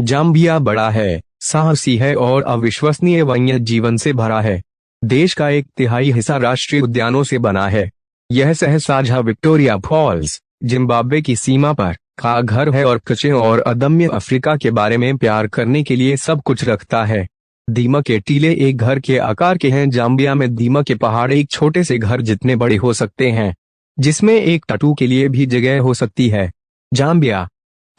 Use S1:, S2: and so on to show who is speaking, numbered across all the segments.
S1: Zambia बड़ा है, साहसी है और अविश्वसनीय वन्य जीवन से भरा है। देश का 1/3 हिस्सा राष्ट्रीय उद्यानों से बना है। यह सहसाझा विक्टोरिया फॉल्स, जिम्बाब्वे की सीमा पर का घर है और कच्चे और अदम्य अफ्रीका के बारे में प्यार करने के लिए सब कुछ रखता है। दीमक के टीले एक घर के आकार के हैं। जाम्बिया में दीमक के पहाड़ एक छोटे से घर जितने बड़े हो सकते हैं, जिसमें एक टैटू के लिए भी जगह हो सकती है। जाम्बिया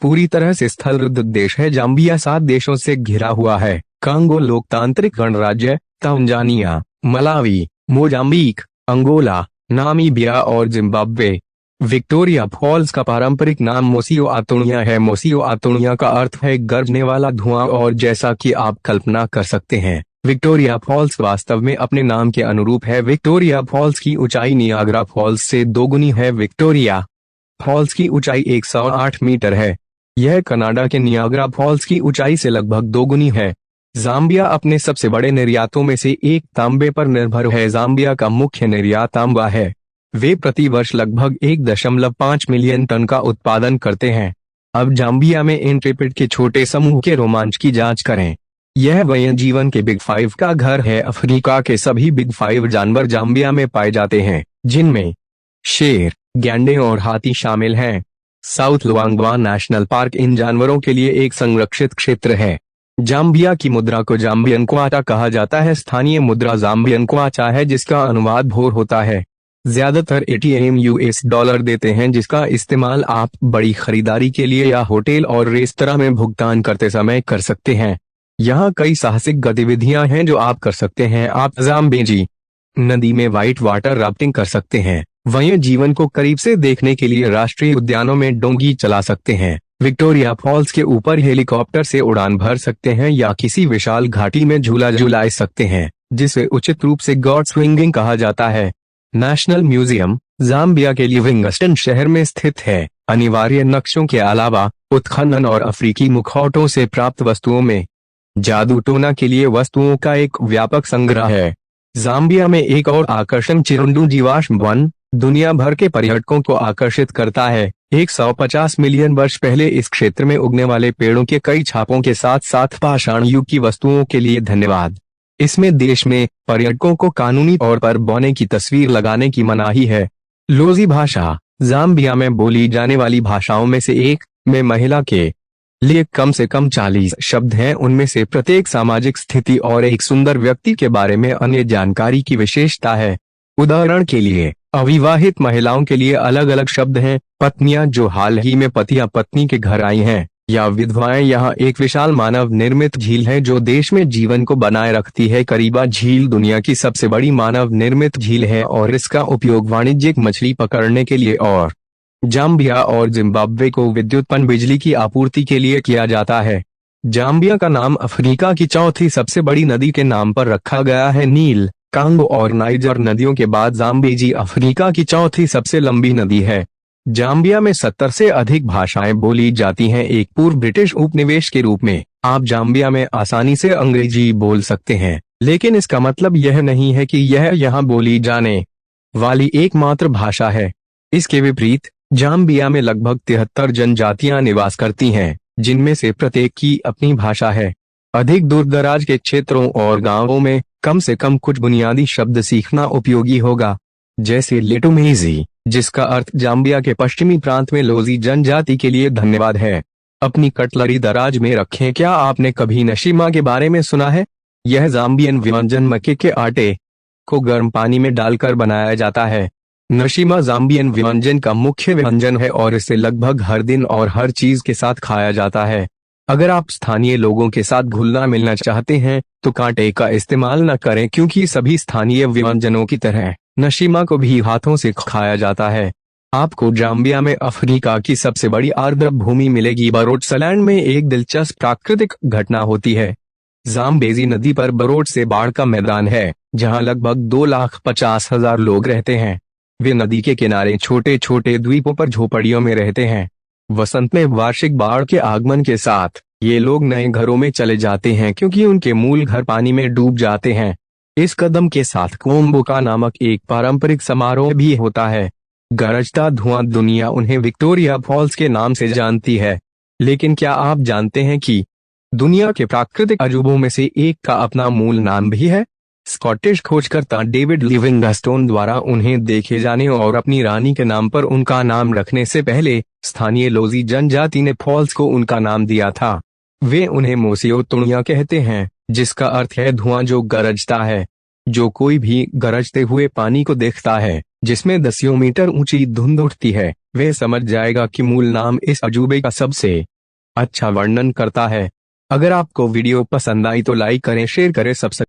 S1: पूरी तरह से स्थलरुद्ध देश है। जाम्बिया 7 देशों से घिरा हुआ है: कांगो लोकतांत्रिक गणराज्य, Tanzania, Malawi, Mozambique, Angola, Namibia और जिम्बाब्वे। विक्टोरिया फॉल्स का पारंपरिक नाम मोसियो आतुनिया है। मोसियो आतुनिया का अर्थ है गरजने वाला धुआं, और जैसा कि आप कल्पना कर सकते हैं, विक्टोरिया फॉल्स वास्तव में अपने नाम के अनुरूप है। विक्टोरिया फॉल्स की ऊंचाई नियाग्रा फॉल्स से 2 गुनी है। विक्टोरिया फॉल्स की ऊंचाई 108 मीटर है। यह कनाडा के नियाग्रा फॉल्स की ऊंचाई से लगभग 2 गुनी है। जाम्बिया अपने सबसे बड़े निर्यातों में से एक तांबे पर निर्भर है। जाम्बिया का मुख्य निर्यात तांबा है। वे प्रति वर्ष लगभग 1.5 मिलियन टन का उत्पादन करते हैं। अब जाम्बिया में इंट्रेपिड के छोटे समूह के रोमांच की जांच करें। यह वन्य जीवन के बिग 5 का घर है। अफ्रीका के सभी बिग 5 जानवर जाम्बिया में पाए जाते हैं, जिनमें शेर, गैंडे और हाथी शामिल हैं। साउथ लुआंगवा नेशनल पार्क इन जानवरों के लिए एक संरक्षित क्षेत्र है। जाम्बिया की मुद्रा को जाम्बियन क्वाटा कहा जाता है। स्थानीय मुद्रा जाम्बियन क्वाटा है, जिसका अनुवाद भोर होता है। ज्यादातर एटीएम यूएस डॉलर देते हैं, जिसका इस्तेमाल आप बड़ी खरीदारी के लिए या होटल और रेस्तरां में भुगतान करते समय कर सकते हैं। यहाँ कई साहसिक गतिविधियां हैं जो आप कर सकते हैं। आप जाम्बेजी नदी में व्हाइट वाटर राफ्टिंग कर सकते हैं। वन्य जीवन को करीब से देखने के लिए राष्ट्रीय उद्यानों में डोंगी चला सकते हैं। विक्टोरिया फॉल्स के ऊपर हेलीकॉप्टर से उड़ान भर सकते हैं या किसी विशाल घाटी में झूला झूला सकते हैं, जिसे उचित रूप से गॉड स्विंगिंग कहा जाता है। नेशनल म्यूजियम जाम्बिया के लिविंगस्टन शहर में स्थित है। अनिवार्य नक्शों के अलावा उत्खनन और अफ्रीकी मुखौटों से प्राप्त वस्तुओं में जादू टोना के लिए वस्तुओं का एक व्यापक संग्रह है। जाम्बिया में एक और आकर्षण चिरुंडू जीवाश्म वन दुनिया भर के पर्यटकों को आकर्षित करता है। 150 मिलियन वर्ष पहले इस क्षेत्र में उगने वाले पेड़ों के कई छापों के साथ साथ पाषाण युग की वस्तुओं के लिए धन्यवाद। इसमें देश में पर्यटकों को कानूनी तौर पर बौने की तस्वीर लगाने की मनाही है। लोजी भाषा जाम्बिया में बोली जाने वाली भाषाओं में से एक में महिला के लिए कम से कम 40 शब्द हैं। उनमें से प्रत्येक सामाजिक स्थिति और एक सुंदर व्यक्ति के बारे में अन्य जानकारी की विशेषता है। उदाहरण के लिए, अविवाहित महिलाओं के लिए अलग अलग शब्द हैं। पत्नियां जो हाल ही में पति या पत्नी के घर आई हैं, या विधवाएं। यहाँ एक विशाल मानव निर्मित झील है जो देश में जीवन को बनाए रखती है। करीबा झील दुनिया की सबसे बड़ी मानव निर्मित झील है और इसका उपयोग वाणिज्यिक मछली पकड़ने के लिए और जाम्बिया और जिम्बाब्वे को विद्युतपन बिजली की आपूर्ति के लिए किया जाता है। जाम्बिया का नाम अफ्रीका की 4थी सबसे बड़ी नदी के नाम पर रखा गया है। नील, कांगो और नाइजर नदियों के बाद जाम्बेजी अफ्रीका की 4थी सबसे लंबी नदी है। जाम्बिया में 70 से अधिक भाषाएं बोली जाती हैं। एक पूर्व ब्रिटिश उपनिवेश के रूप में आप जाम्बिया में आसानी से अंग्रेजी बोल सकते हैं, लेकिन इसका मतलब यह नहीं है कि यह यहाँ बोली जाने वाली एकमात्र भाषा है। इसके विपरीत जाम्बिया में लगभग 73 जनजातियां निवास करती हैं, जिनमें से प्रत्येक की अपनी भाषा है। अधिक दूरदराज के क्षेत्रों और गांवों में कम से कम कुछ बुनियादी शब्द सीखना उपयोगी होगा, जैसे लेटुमेजी, जिसका अर्थ जाम्बिया के पश्चिमी प्रांत में लोजी जनजाति के लिए धन्यवाद है। अपनी कटलरी दराज में रखें। क्या आपने कभी नशीमा के बारे में सुना है? यह जाम्बियन व्यंजन मक्के के आटे को गर्म पानी में डालकर बनाया जाता है। नशीमा जाम्बियन व्यंजन का मुख्य व्यंजन है और इसे लगभग हर दिन और हर चीज के साथ खाया जाता है। अगर आप स्थानीय लोगों के साथ घुलना मिलना चाहते हैं तो कांटे का इस्तेमाल न करें, क्योंकि सभी स्थानीय व्यंजनों की तरह नशीमा को भी हाथों से खाया जाता है। आपको जाम्बिया में अफ्रीका की सबसे बड़ी आर्द्र भूमि मिलेगी। बरोट्सलैंड में एक दिलचस्प प्राकृतिक घटना होती है। जाम्बेजी नदी पर बरोट से बाढ़ का मैदान है, जहां लगभग 2,50,000 लोग रहते हैं। वे नदी के किनारे छोटे छोटे द्वीपों पर झोपड़ियों में रहते हैं। वसंत में वार्षिक बाढ़ के आगमन के साथ ये लोग नए घरों में चले जाते हैं, क्योंकि उनके मूल घर पानी में डूब जाते हैं। इस कदम के साथ कोम्बोका नामक एक पारंपरिक समारोह भी होता है। गरजता धुआं दुनिया उन्हें विक्टोरिया फॉल्स के नाम से जानती है, लेकिन क्या आप जानते हैं कि दुनिया के प्राकृतिक अजूबों में से एक का अपना मूल नाम भी है। स्कॉटिश खोजकर्ता डेविड लिविंगस्टोन द्वारा उन्हें देखे जाने और अपनी रानी के नाम पर उनका नाम रखने से पहले स्थानीय लोजी जनजाति ने फॉल्स को उनका नाम दिया था। वे उन्हें मोसियोतुनिया कहते हैं, जिसका अर्थ है धुआं जो गरजता है। जो कोई भी गरजते हुए पानी को देखता है जिसमें दसियों मीटर ऊंची धुंध उठती है, वह समझ जाएगा कि मूल नाम इस अजूबे का सबसे अच्छा वर्णन करता है। अगर आपको वीडियो पसंद आई तो लाइक करें, शेयर करें, सब्सक्राइब